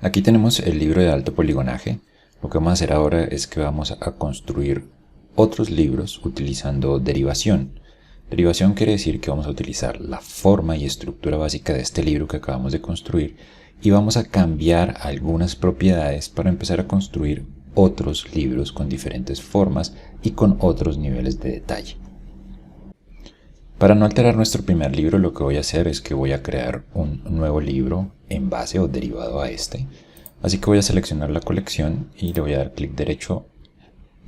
Aquí tenemos el libro de alto poligonaje. Lo que vamos a hacer ahora es que vamos a construir otros libros utilizando derivación. Derivación quiere decir que vamos a utilizar la forma y estructura básica de este libro que acabamos de construir y vamos a cambiar algunas propiedades para empezar a construir otros libros con diferentes formas y con otros niveles de detalle. Para no alterar nuestro primer libro, lo que voy a hacer es que voy a crear un nuevo libro en base o derivado a este. Así que voy a seleccionar la colección y le voy a dar clic derecho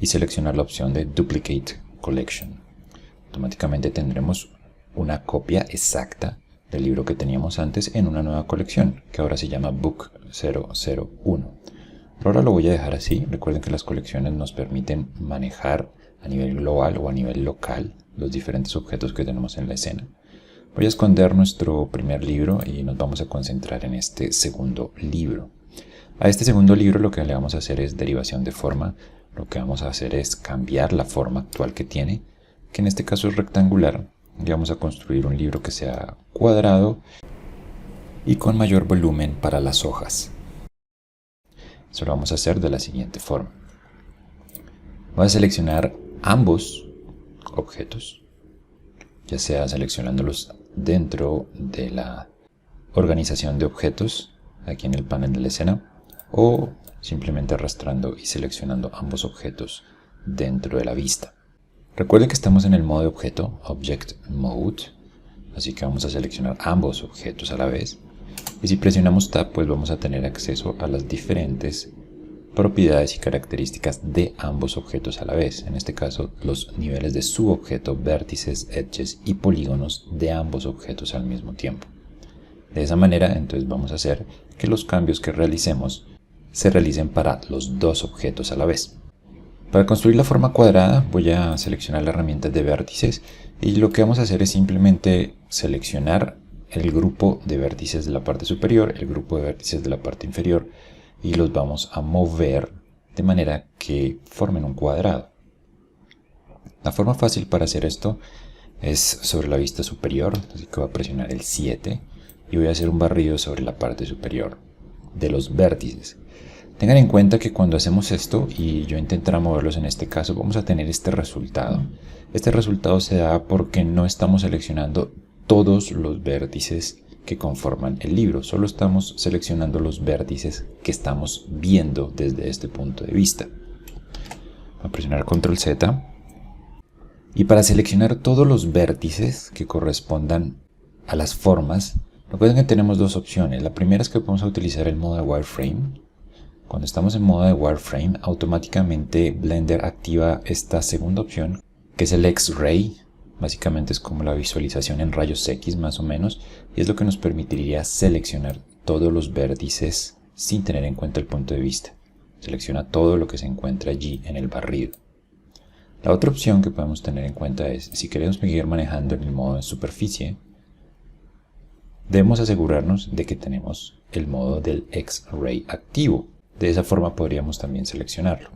y seleccionar la opción de Duplicate Collection. Automáticamente tendremos una copia exacta del libro que teníamos antes en una nueva colección, que ahora se llama Book 001. Por ahora lo voy a dejar así. Recuerden que las colecciones nos permiten manejar a nivel global o a nivel local los diferentes objetos que tenemos en la escena. Voy a esconder nuestro primer libro y nos vamos a concentrar en este segundo libro. A este segundo libro lo que le vamos a hacer es derivación de forma. Lo que vamos a hacer es cambiar la forma actual que tiene, que en este caso es rectangular, y vamos a construir un libro que sea cuadrado y con mayor volumen para las hojas. Eso lo vamos a hacer de la siguiente forma. Voy a seleccionar ambos objetos, ya sea seleccionándolos dentro de la organización de objetos aquí en el panel de la escena o simplemente arrastrando y seleccionando ambos objetos dentro de la vista. Recuerden que estamos en el modo de objeto, Object Mode, así que vamos a seleccionar ambos objetos a la vez y si presionamos Tab pues vamos a tener acceso a las diferentes propiedades y características de ambos objetos a la vez, en este caso los niveles de subobjeto, vértices, edges y polígonos de ambos objetos al mismo tiempo. De esa manera entonces vamos a hacer que los cambios que realicemos se realicen para los dos objetos a la vez. Para construir la forma cuadrada voy a seleccionar la herramienta de vértices y lo que vamos a hacer es simplemente seleccionar el grupo de vértices de la parte superior, el grupo de vértices de la parte inferior y los vamos a mover de manera que formen un cuadrado. La forma fácil para hacer esto es sobre la vista superior, así que voy a presionar el 7 y voy a hacer un barrido sobre la parte superior de los vértices. Tengan en cuenta que cuando hacemos esto y yo intentaré moverlos en este caso, vamos a tener este resultado. Este resultado se da porque no estamos seleccionando todos los vértices que conforman el libro, solo estamos seleccionando los vértices que estamos viendo desde este punto de vista. Voy a presionar Control Z y para seleccionar todos los vértices que correspondan a las formas, recuerden que tenemos dos opciones. La primera es que vamos a utilizar el modo de wireframe. Cuando estamos en modo de wireframe, automáticamente Blender activa esta segunda opción, que es el X-Ray. Básicamente es como la visualización en rayos X más o menos, y es lo que nos permitiría seleccionar todos los vértices sin tener en cuenta el punto de vista. Selecciona todo lo que se encuentra allí en el barrido. La otra opción que podemos tener en cuenta es, si queremos seguir manejando en el modo de superficie, debemos asegurarnos de que tenemos el modo del X-Ray activo. De esa forma podríamos también seleccionarlo.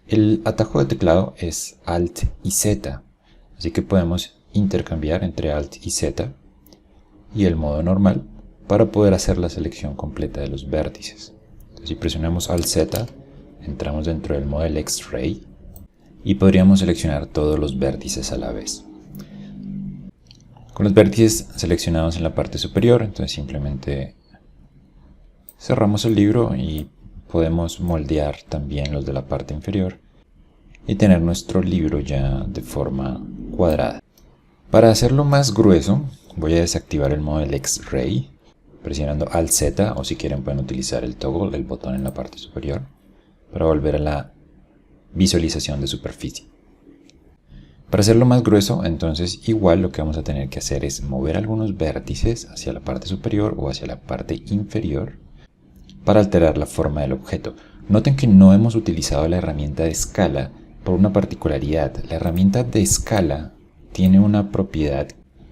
El atajo de teclado es Alt y Z. Así que podemos intercambiar entre Alt y Z y el modo normal para poder hacer la selección completa de los vértices. Entonces, si presionamos Alt Z, entramos dentro del modo del X-Ray y podríamos seleccionar todos los vértices a la vez. Con los vértices seleccionados en la parte superior, entonces simplemente cerramos el libro y podemos moldear también los de la parte inferior y tener nuestro libro ya de forma cuadrada. Para hacerlo más grueso voy a desactivar el modo del X-Ray presionando Alt Z, o si quieren pueden utilizar el toggle, el botón en la parte superior, para volver a la visualización de superficie. Para hacerlo más grueso, entonces igual lo que vamos a tener que hacer es mover algunos vértices hacia la parte superior o hacia la parte inferior para alterar la forma del objeto. Noten que no hemos utilizado la herramienta de escala por una particularidad. La herramienta de escala tiene una propiedad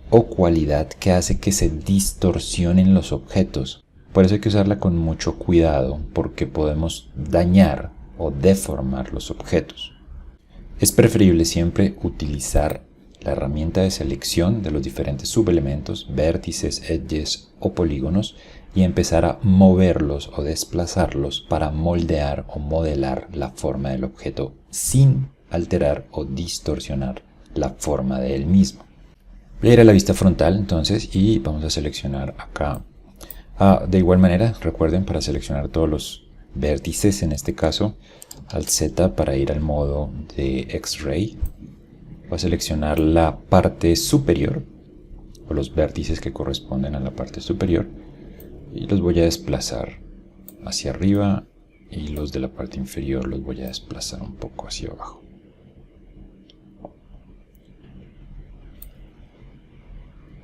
o cualidad que hace que se distorsionen los objetos. Por eso hay que usarla con mucho cuidado, porque podemos dañar o deformar los objetos. Es preferible siempre utilizar la herramienta de selección de los diferentes subelementos, vértices, edges o polígonos y empezar a moverlos o desplazarlos para moldear o modelar la forma del objeto sin alterar o distorsionar la forma de él mismo. Voy a ir a la vista frontal entonces y vamos a seleccionar acá. De igual manera, recuerden, para seleccionar todos los vértices, en este caso, Alt Z para ir al modo de X-Ray. Voy a seleccionar la parte superior, o los vértices que corresponden a la parte superior, y los voy a desplazar hacia arriba, y los de la parte inferior los voy a desplazar un poco hacia abajo.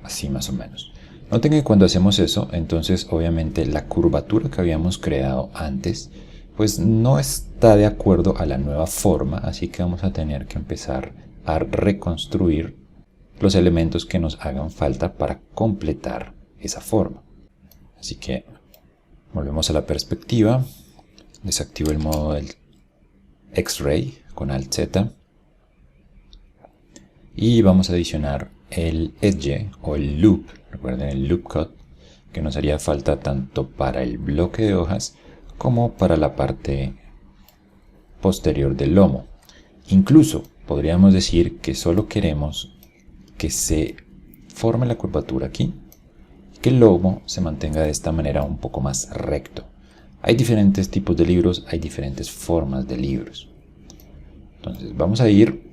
Así más o menos. Noten que cuando hacemos eso, entonces obviamente la curvatura que habíamos creado antes, pues no está de acuerdo a la nueva forma, así que vamos a tener que empezar a reconstruir los elementos que nos hagan falta para completar esa forma. Así que volvemos a la perspectiva, desactivo el modo del X-Ray con Alt Z y vamos a adicionar el edge o el loop, recuerden el loop cut, que nos haría falta tanto para el bloque de hojas como para la parte posterior del lomo. Incluso podríamos decir que solo queremos que se forme la curvatura aquí, que el lomo se mantenga de esta manera un poco más recto. Hay diferentes tipos de libros, hay diferentes formas de libros. Entonces vamos a ir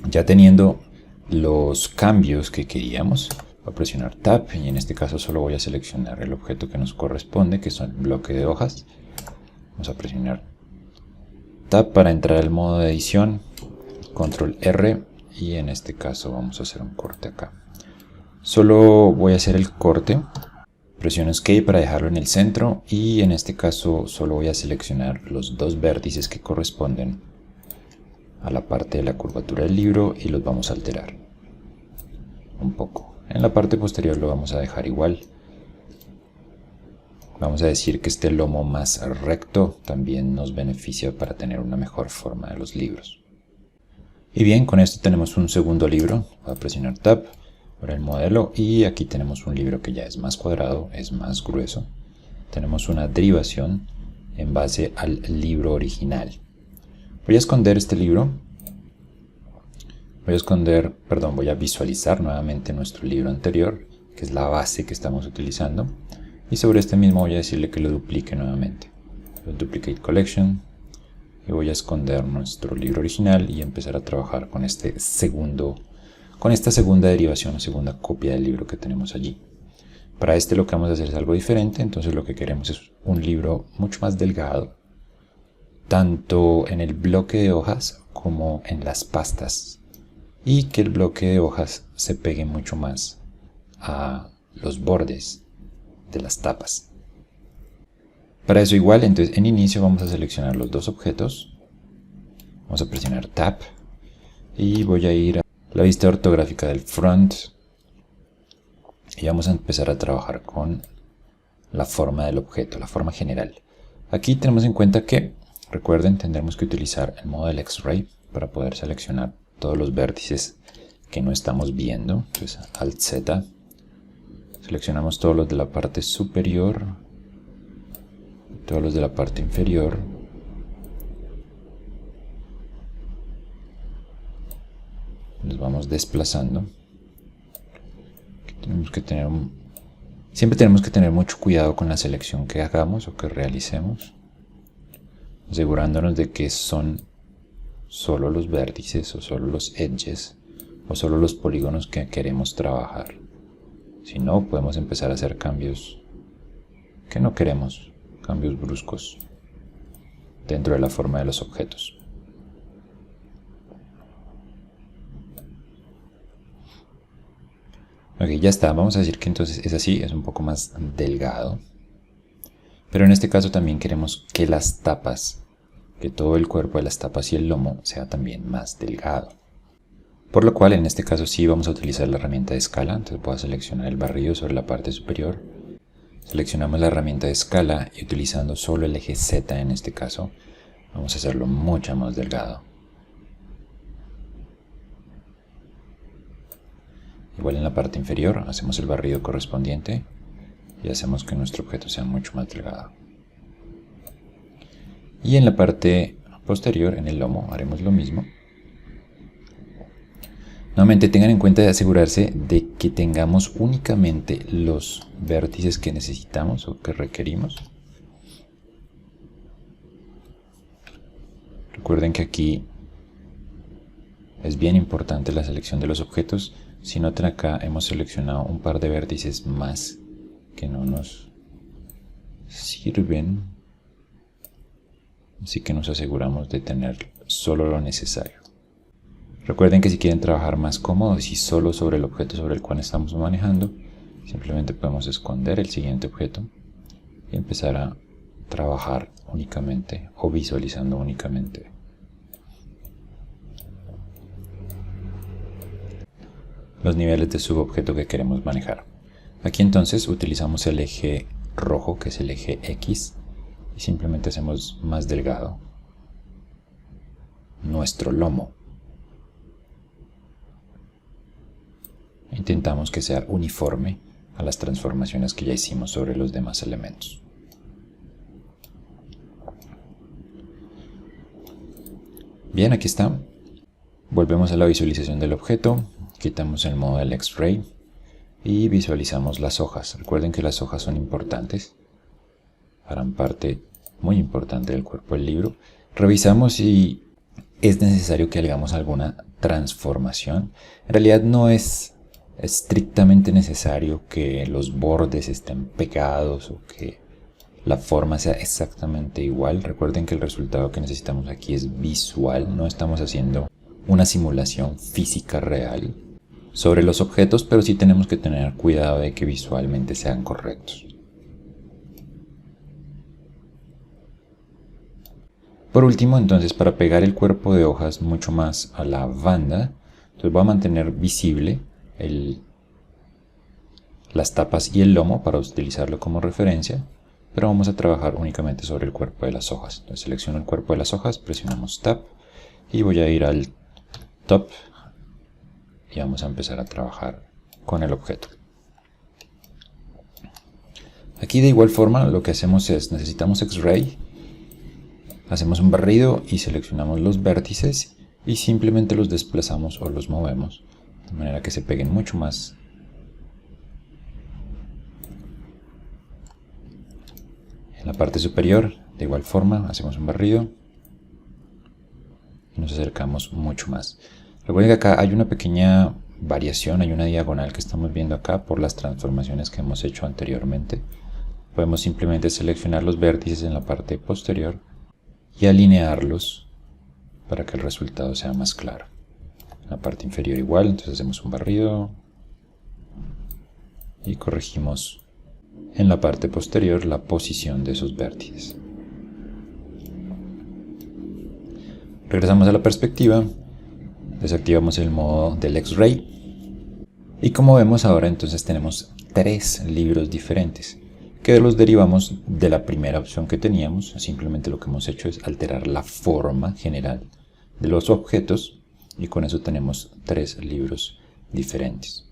ya teniendo los cambios que queríamos. Voy a presionar Tab y en este caso solo voy a seleccionar el objeto que nos corresponde, que son el bloque de hojas. Vamos a presionar Tab para entrar al modo de edición, Control R, y en este caso vamos a hacer un corte acá. Solo voy a hacer el corte, presiono Escape para dejarlo en el centro, y en este caso solo voy a seleccionar los dos vértices que corresponden a la parte de la curvatura del libro y los vamos a alterar un poco. En la parte posterior lo vamos a dejar igual. Vamos a decir que este lomo más recto también nos beneficia para tener una mejor forma de los libros. Y bien, con esto tenemos un segundo libro. Voy a presionar Tab para el modelo y aquí tenemos un libro que ya es más cuadrado, es más grueso. Tenemos una derivación en base al libro original. Voy a esconder este libro. Voy a visualizar nuevamente nuestro libro anterior, que es la base que estamos utilizando. Y sobre este mismo voy a decirle que lo duplique nuevamente. Duplicate Collection. Y voy a esconder nuestro libro original y empezar a trabajar con esta segunda derivación o segunda copia del libro que tenemos allí. Para este lo que vamos a hacer es algo diferente, entonces lo que queremos es un libro mucho más delgado, tanto en el bloque de hojas como en las pastas, y que el bloque de hojas se pegue mucho más a los bordes de las tapas. Para eso igual, entonces en inicio vamos a seleccionar los dos objetos, vamos a presionar Tab y voy a ir a la vista ortográfica del front y vamos a empezar a trabajar con la forma del objeto, la forma general. Aquí tenemos en cuenta que, recuerden, tendremos que utilizar el modo del X-Ray para poder seleccionar todos los vértices que no estamos viendo. Entonces Alt Z, seleccionamos todos los de la parte superior, todos los de la parte inferior, los vamos desplazando. Siempre tenemos que tener mucho cuidado con la selección que hagamos o que realicemos, asegurándonos de que son solo los vértices o solo los edges o solo los polígonos que queremos trabajar. Si no, podemos empezar a hacer cambios que no queremos, cambios bruscos dentro de la forma de los objetos. Ok, ya está. Vamos a decir que entonces es así, es un poco más delgado. Pero en este caso también queremos que las tapas, que todo el cuerpo de las tapas y el lomo sea también más delgado. Por lo cual en este caso sí vamos a utilizar la herramienta de escala. Entonces voy a seleccionar el barrido sobre la parte superior. Seleccionamos la herramienta de escala y utilizando solo el eje Z en este caso, vamos a hacerlo mucho más delgado. Igual en la parte inferior hacemos el barrido correspondiente y hacemos que nuestro objeto sea mucho más delgado. Y en la parte posterior, en el lomo, haremos lo mismo. Nuevamente tengan en cuenta de asegurarse de que tengamos únicamente los vértices que necesitamos o que requerimos. Recuerden que aquí es bien importante la selección de los objetos. Si notan acá hemos seleccionado un par de vértices más que no nos sirven. Así que nos aseguramos de tener solo lo necesario. Recuerden que si quieren trabajar más cómodos y solo sobre el objeto sobre el cual estamos manejando, simplemente podemos esconder el siguiente objeto y empezar a trabajar únicamente o visualizando únicamente los niveles de subobjeto que queremos manejar. Aquí entonces utilizamos el eje rojo, que es el eje X, y simplemente hacemos más delgado nuestro lomo. Intentamos que sea uniforme a las transformaciones que ya hicimos sobre los demás elementos. Bien, aquí está. Volvemos a la visualización del objeto, quitamos el modo del X-Ray y visualizamos las hojas. Recuerden que las hojas son importantes, harán parte muy importante del cuerpo del libro. Revisamos si es necesario que hagamos alguna transformación. En realidad no es estrictamente necesario que los bordes estén pegados o que la forma sea exactamente igual. Recuerden que el resultado que necesitamos aquí es visual, no estamos haciendo una simulación física real sobre los objetos, pero sí tenemos que tener cuidado de que visualmente sean correctos. Por último, entonces, para pegar el cuerpo de hojas mucho más a la banda, entonces voy a mantener visible las tapas y el lomo para utilizarlo como referencia, pero vamos a trabajar únicamente sobre el cuerpo de las hojas. Entonces selecciono el cuerpo de las hojas, presionamos Tab y voy a ir al Top y vamos a empezar a trabajar con el objeto. Aquí de igual forma lo que hacemos es, necesitamos X-Ray, hacemos un barrido y seleccionamos los vértices y simplemente los desplazamos o los movemos de manera que se peguen mucho más. En la parte superior, de igual forma, hacemos un barrido y nos acercamos mucho más. Recuerden que acá hay una pequeña variación, hay una diagonal que estamos viendo acá por las transformaciones que hemos hecho anteriormente. Podemos simplemente seleccionar los vértices en la parte posterior y alinearlos para que el resultado sea más claro. En la parte inferior igual, entonces hacemos un barrido y corregimos en la parte posterior la posición de esos vértices. Regresamos a la perspectiva, desactivamos el modo del X-Ray y como vemos ahora entonces tenemos 3 libros diferentes que los derivamos de la primera opción que teníamos. Simplemente lo que hemos hecho es alterar la forma general de los objetos y con eso tenemos 3 libros diferentes.